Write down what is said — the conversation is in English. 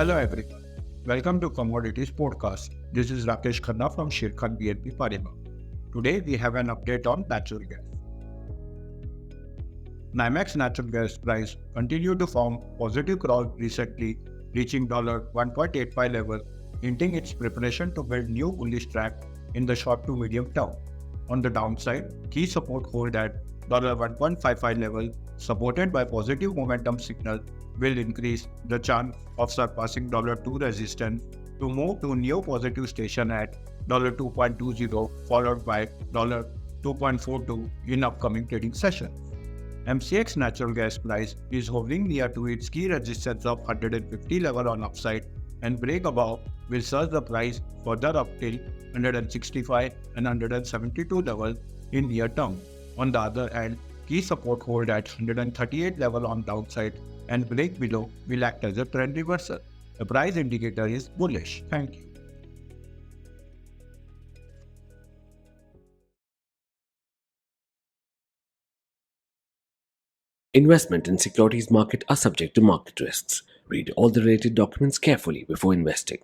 Hello everyone, welcome to Commodities Podcast. This is Rakesh Khanna from Sharekhan BNP Paribas. Today we have an update on natural gas. NYMEX natural gas price continued to form positive cross recently, reaching $1.85 level, hinting its preparation to build new bullish track in the short to medium term. On the downside, key support hold at $1.55 level, supported by positive momentum signal, will increase the chance of surpassing $2 resistance to move to new positive station at $2.20 followed by $2.42 in upcoming trading session. MCX natural gas price is hovering near to its key resistance of 150 level on upside, and break above will surge the price further up till 165 and 172 level in near term. On the other hand, key support hold at 138 level on downside and break below will act as a trend reversal. The price indicator is bullish. Thank you. Investment in securities market are subject to market risks. Read all the related documents carefully before investing.